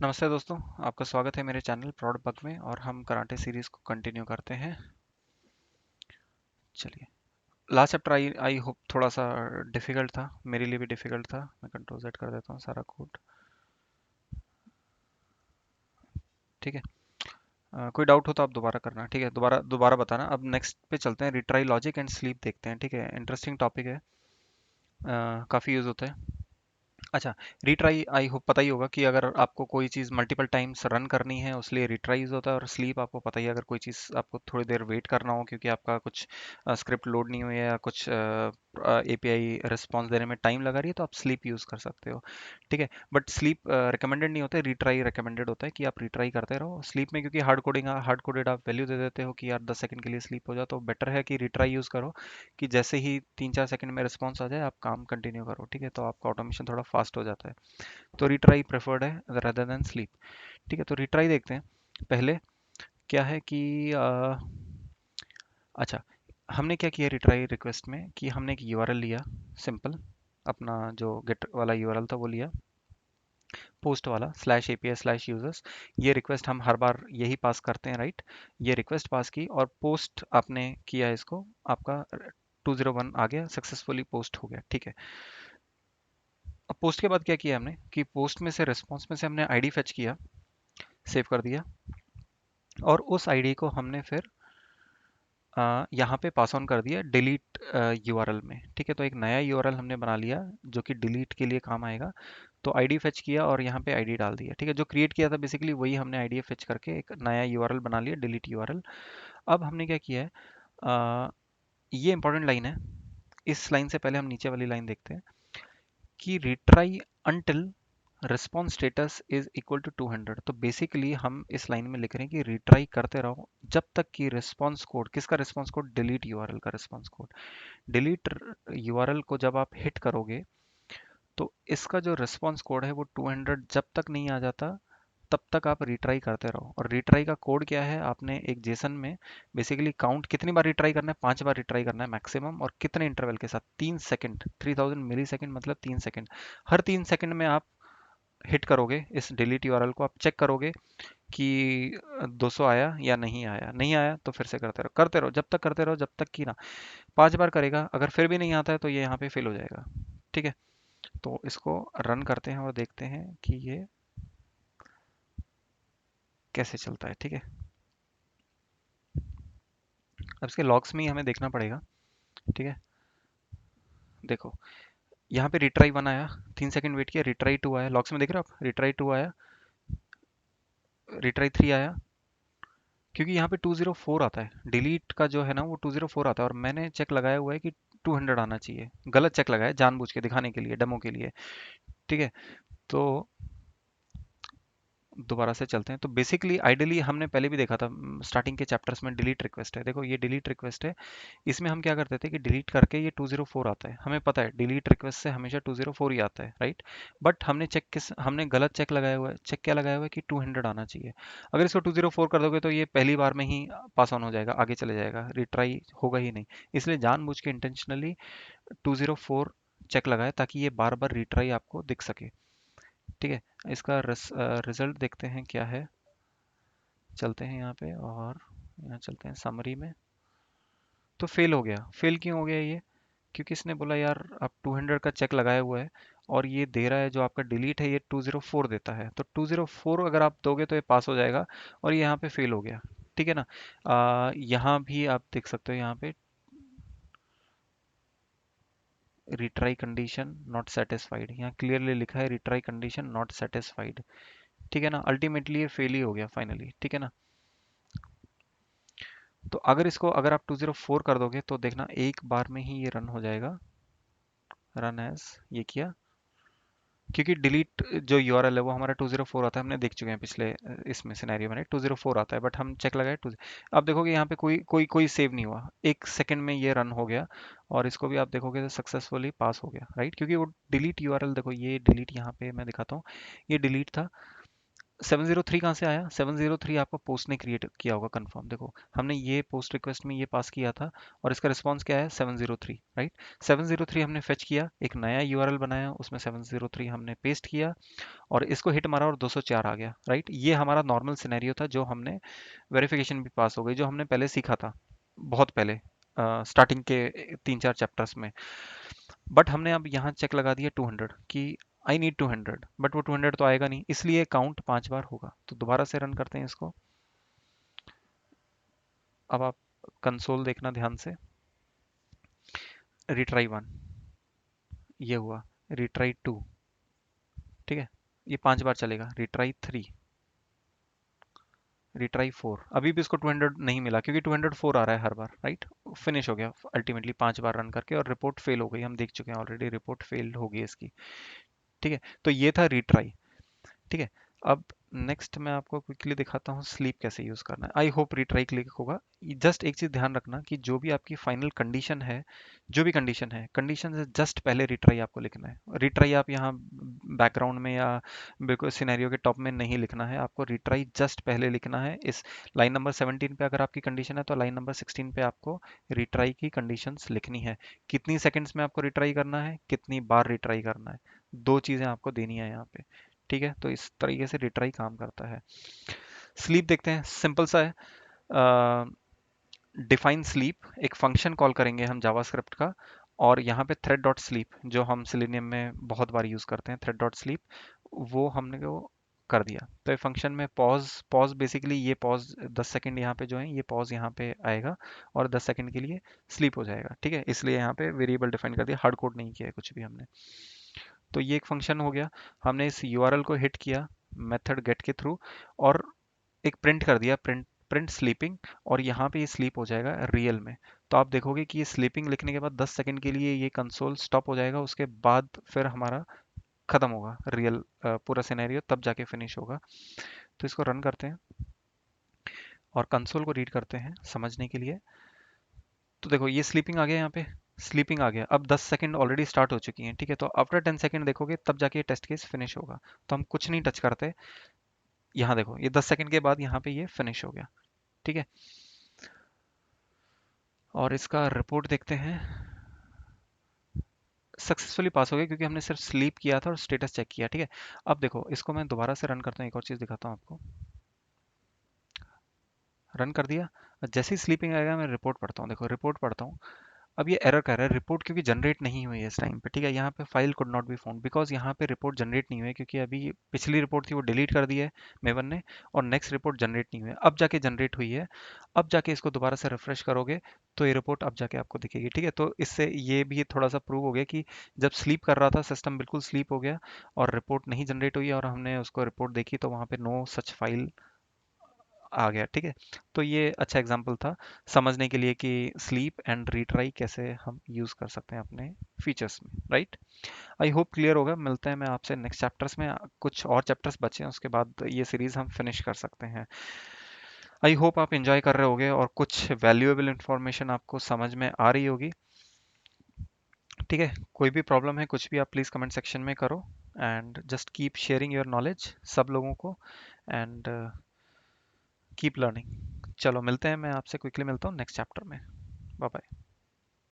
नमस्ते दोस्तों, आपका स्वागत है मेरे चैनल प्रौढ़ बग में और हम कराटे सीरीज को कंटिन्यू करते हैं। चलिए, last chapter I I hope थोड़ा सा डिफिकल्ट था, मेरे लिए भी डिफिकल्ट था। मैं कंट्रोल Z कर देता हूँ सारा कोड। ठीक है। कोई डाउट हो तो आप दोबारा करना। ठीक है, दोबारा दोबारा बताना। अब नेक्स्ट पे चलते हैं, रिट्राई लॉजिक एंड स्लीप देखते हैं। ठीक है, इंटरेस्टिंग टॉपिक है। काफ़ी यूज़ होता है। अच्छा, रिट्राई आई होप पता ही होगा कि अगर आपको कोई चीज़ मल्टीपल टाइम्स रन करनी है उस लिए रिट्राई यूज़ होता है। और स्लीप आपको पता ही है, अगर कोई चीज़ आपको थोड़ी देर वेट करना हो क्योंकि आपका कुछ स्क्रिप्ट लोड नहीं हुई है या कुछ एपीआई रिस्पॉन्स देने में टाइम लगा रही है तो आप स्लीप यूज़ कर सकते हो। ठीक है, बट स्लीप रिकमेंडेड नहीं होता है, रिट्राई रिकमेंडेड होता है कि आप रिट्राई करते रहो स्लीप में, क्योंकि हार्ड कोडेड आप वैल्यू दे देते हो कि यार 10 सेकंड के लिए स्लीप हो जाओ, तो बेटर है कि रिट्राई यूज़ करो कि जैसे ही 3-4 सेकंड में रिस्पॉन्स आ जाए आप काम कंटिन्यू करो। ठीक है, तो आपका ऑटोमेशन थोड़ा फास्ट हो जाता है। तो रिट्राई प्रेफर्ड है rather देन स्लीप। ठीक है, तो रिट्राई देखते हैं। पहले क्या है कि अच्छा, हमने क्या किया रिट्राई रिक्वेस्ट में कि हमने एक यूआरएल लिया, सिंपल अपना जो गेट वाला यूआरएल था वो लिया, पोस्ट वाला /api/users। ये रिक्वेस्ट हम हर बार यही पास करते हैं, राइट। ये रिक्वेस्ट पास की और पोस्ट आपने किया, इसको आपका 201 आ गया, सक्सेसफुली पोस्ट हो गया। ठीक है, अब पोस्ट के बाद क्या किया हमने कि पोस्ट में से रिस्पॉन्स में से हमने आईडी फेच किया, सेव कर दिया, और उस आईडी को हमने फिर यहाँ पे पास ऑन कर दिया डिलीट यूआरएल में। ठीक है, तो एक नया यूआरएल हमने बना लिया जो कि डिलीट के लिए काम आएगा। तो आईडी फेच किया और यहाँ पे आईडी डाल दिया। ठीक है, जो क्रिएट किया था बेसिकली वही हमने आईडी फेच करके एक नया यूआरएल बना लिया, डिलीट यूआरएल। अब हमने क्या किया है, अ, ये इंपॉर्टेंट लाइन है। इस लाइन से पहले हम नीचे वाली लाइन देखते हैं कि retry until response status is equal to 200। तो बेसिकली हम इस लाइन में लिख रहे हैं कि रिट्राई करते रहो जब तक कि रिस्पॉन्स कोड, किसका रिस्पॉन्स कोड, डिलीट यूआरएल का रिस्पॉन्स कोड। डिलीट यूआरएल को जब आप हिट करोगे तो इसका जो रिस्पॉन्स कोड है वो 200 जब तक नहीं आ जाता तब तक आप रिट्राई करते रहो। और रिट्राई का कोड क्या है, आपने एक जेसन में बेसिकली काउंट कितनी बार रिट्राई करना है, 5 बार रिट्राई करना है मैक्सिमम, और कितने इंटरवल के साथ, 3 सेकंड, 3000 मिली सेकंड मतलब 3 सेकंड। हर 3 सेकंड में आप हिट करोगे इस डिलीट यूआरएल को, आप चेक करोगे कि 200 आया या नहीं आया। नहीं आया तो फिर से करते रहो जब तक, करते रहो जब तक कि ना, 5 बार करेगा, अगर फिर भी नहीं आता है तो ये यहाँ पे फेल हो जाएगा। ठीक है, तो इसको रन करते हैं और देखते हैं कि ये कैसे चलता है। ठीक है, अब इसके लॉग्स में ही हमें देखना पड़ेगा। ठीक है, देखो यहाँ पे रिट्राई 1 आया, 3 सेकंड वेट किया, रिट्राई 2 आया, लॉग्स में देख रहे हो आप, रिट्राई 2 आया, रिट्राई 3 आया, क्योंकि यहाँ पे 204 आता है, डिलीट का जो है ना वो 204 आता है, और मैंने चेक लगाया हुआ है कि 200 आना चाहिए। गलत चेक लगाया जानबूझ के, दिखाने के लिए, डेमो के लिए। ठीक है, तो दोबारा से चलते हैं। तो बेसिकली आइडियली हमने पहले भी देखा था स्टार्टिंग के चैप्टर्स में, डिलीट रिक्वेस्ट है, देखो ये डिलीट रिक्वेस्ट है। इसमें हम क्या करते थे कि डिलीट करके ये 204 आता है, हमें पता है डिलीट रिक्वेस्ट से हमेशा 204 ही आता है, राइट। बट हमने गलत चेक लगाया हुआ है। चेक क्या लगाया हुआ है कि 200 आना चाहिए। अगर इसको 204 कर दोगे तो ये पहली बार में ही पास ऑन हो जाएगा, आगे चले जाएगा, रिट्राई होगा ही नहीं। इसलिए जानबूझ के इंटेंशनली 204 चेक लगाया ताकि ये बार बार रिट्राई आपको दिख सके। ठीक है, इसका रिजल्ट देखते हैं क्या है। चलते हैं यहाँ पे और यहाँ चलते हैं समरी में। तो फेल हो गया। फेल क्यों हो गया ये, क्योंकि इसने बोला यार आप 200 का चेक लगाया हुआ है और ये दे रहा है जो आपका डिलीट है ये 204 देता है, तो 204 अगर आप दोगे तो ये पास हो जाएगा, और ये यहाँ पे फेल हो गया। ठीक है ना। यहाँ भी आप देख सकते हो, यहाँ पे रिट्राई कंडीशन नॉट सेटिस्फाइड, यहाँ क्लियरली लिखा है रिट्राई कंडीशन नॉट सेटिस्फाइड। ठीक है ना, अल्टीमेटली ये फेल ही हो गया फाइनली। ठीक है ना, तो अगर इसको, अगर आप 204 कर दोगे तो देखना एक बार में ही ये रन हो जाएगा। रन एज ये किया, क्योंकि डिलीट जो यूआरएल है वो हमारा 204 आता है, हमने देख चुके हैं पिछले इसमें सिनेरियो में 204 आता है, बट हम चेक लगाए 2। आप देखोगे यहाँ पे कोई सेव नहीं हुआ, 1 सेकंड में ये रन हो गया, और इसको भी आप देखोगे तो सक्सेसफुली पास हो गया, राइट। क्योंकि वो डिलीट यूआरएल, देखो ये डिलीट, यहाँ पे मैं दिखाता हूँ, ये डिलीट था, 703 कहाँ से आया? 703 आपको पोस्ट ने क्रिएट किया होगा कंफर्म। देखो हमने ये पोस्ट रिक्वेस्ट में ये पास किया था और इसका रिस्पांस क्या है? 703, राइट। 703 हमने फेच किया, एक नया यूआरएल बनाया, उसमें 703 हमने पेस्ट किया और इसको हिट मारा और 204 आ गया, राइट। ये हमारा नॉर्मल सिनेरियो था जो हमने वेरिफिकेशन भी पास हो गई, जो हमने पहले सीखा था, बहुत पहले स्टार्टिंग के 3-4 चैप्टर्स में। बट हमने अब यहाँ चेक लगा दिया 200 कि आई नीड 200, बट वो 200 तो आएगा नहीं, इसलिए काउंट 5 बार होगा। तो दोबारा से रन करते हैं इसको। अब आप कंसोल देखना ध्यान से। रिट्राई 1 ये हुआ, रिट्राई 2, ठीक है, ये 5 बार चलेगा। रिट्राई 3, रिट्राई 4, अभी भी इसको 200 नहीं मिला क्योंकि 204 आ रहा है हर बार, राइट। फिनिश हो गया अल्टीमेटली 5 बार रन करके और रिपोर्ट फेल हो गई, हम देख चुके हैं ऑलरेडी, रिपोर्ट फेल होगी इसकी, ठीक है। तो ये था रिट्राई, ठीक है। अब नेक्स्ट मैं आपको क्विकली दिखाता हूँ स्लीप कैसे यूज करना है। आई होप रिट्राई क्लिक होगा। जस्ट एक चीज ध्यान रखना कि जो भी आपकी फाइनल कंडीशन है, जो भी कंडीशन है, कंडीशन से जस्ट पहले रिट्राई आपको लिखना है। रिट्राई आप यहाँ बैकग्राउंड में या बिल्कुल सिनेरियो के टॉप में नहीं लिखना है, आपको रिट्राई जस्ट पहले लिखना है। इस लाइन नंबर 17 पे अगर आपकी कंडीशन है तो लाइन नंबर 16 पे आपको रिट्राई की कंडीशंस लिखनी है। कितनी सेकंड्स में आपको रिट्राई करना है, कितनी बार रिट्राई करना है, दो चीजें आपको देनी है यहाँ पे, ठीक है। तो इस तरीके से रिट्राई काम करता है। स्लीप देखते हैं, सिंपल सा है। डिफाइन स्लीप एक फंक्शन कॉल करेंगे हम जावास्क्रिप्ट का, और यहाँ पे थ्रेड डॉट स्लीप जो हम सिलेनियम में बहुत बार यूज करते हैं, थ्रेड डॉट स्लीप, वो हमने वो कर दिया। तो ये फंक्शन में पॉज, पॉज बेसिकली ये पॉज 10 सेकंड यहाँ पे जो है ये पॉज यहाँ पे आएगा और 10 सेकंड के लिए स्लीप हो जाएगा, ठीक है। इसलिए यहाँ पे वेरिएबल डिफाइन कर दिया, हार्ड कोड नहीं किया है कुछ भी हमने। तो ये एक फंक्शन हो गया। हमने इस यूआरएल को हिट किया मेथड गेट के थ्रू और एक प्रिंट कर दिया, प्रिंट प्रिंट स्लीपिंग, और यहाँ पे ये स्लीप हो जाएगा रियल में। तो आप देखोगे कि ये स्लीपिंग लिखने के बाद 10 सेकंड के लिए ये कंसोल स्टॉप हो जाएगा, उसके बाद फिर हमारा खत्म होगा रियल पूरा सिनेरियो, तब जाके फिनिश होगा। तो इसको रन करते हैं और कंसोल को रीड करते हैं समझने के लिए। तो देखो ये स्लीपिंग आ गया, यहाँ पे स्लीपिंग आ गया। अब 10 सेकंड ऑलरेडी स्टार्ट हो चुकी हैं, ठीक है। तो आफ्टर 10 सेकंड देखोगे तब जाके ये टेस्ट केस फिनिश होगा। तो हम कुछ नहीं टच करते, यहाँ देखो ये 10 सेकंड के बाद यहाँ पे ये फिनिश हो गया, ठीक है। और इसका रिपोर्ट देखते हैं, सक्सेसफुली पास हो गया क्योंकि हमने सिर्फ स्लीप किया था और स्टेटस चेक किया, ठीक है। अब देखो इसको मैं दोबारा से रन करता हूँ, एक और चीज़ दिखाता हूँ आपको। रन कर दिया, जैसे ही स्लीपिंग आएगा मैं रिपोर्ट पढ़ता हूँ। देखो रिपोर्ट पढ़ता हूँ, अब ये एरर कर रहा है, रिपोर्ट क्योंकि जनरेट नहीं हुई है इस टाइम पे, ठीक है। यहाँ पे file could not be found because यहाँ पे रिपोर्ट जनरेट नहीं हुई है क्योंकि अभी पिछली रिपोर्ट थी वो डिलीट कर दी है मेवन ने, और नेक्स्ट रिपोर्ट जनरेट नहीं हुई है, अब जाके जनरेट हुई है। अब जाके इसको दोबारा से रिफ्रेश करोगे तो ये रिपोर्ट अब जाके आपको दिखेगी, ठीक है। तो इससे ये भी थोड़ा सा प्रूव हो गया कि जब स्लीप कर रहा था सिस्टम बिल्कुल स्लीप हो गया और रिपोर्ट नहीं जनरेट हुई, और हमने उसको रिपोर्ट देखी तो वहाँ पे नो सच फाइल आ गया, ठीक है। तो ये अच्छा एग्जांपल था समझने के लिए कि स्लीप एंड रीट्राई कैसे हम यूज कर सकते हैं अपने फीचर्स में, राइट। आई होप क्लियर होगा। मिलते हैं मैं आपसे नेक्स्ट चैप्टर्स में, कुछ और चैप्टर्स बचे हैं उसके बाद ये सीरीज हम फिनिश कर सकते हैं। आई होप आप एंजॉय कर रहे होगे और कुछ वैल्यूएबल इंफॉर्मेशन आपको समझ में आ रही होगी, ठीक है। कोई भी प्रॉब्लम है कुछ भी आप प्लीज़ कमेंट सेक्शन में करो, and just keep sharing your knowledge सब लोगों को, एंड कीप लर्निंग। चलो मिलते हैं, मैं आपसे क्विकली मिलता हूँ नेक्स्ट चैप्टर में। Bye bye.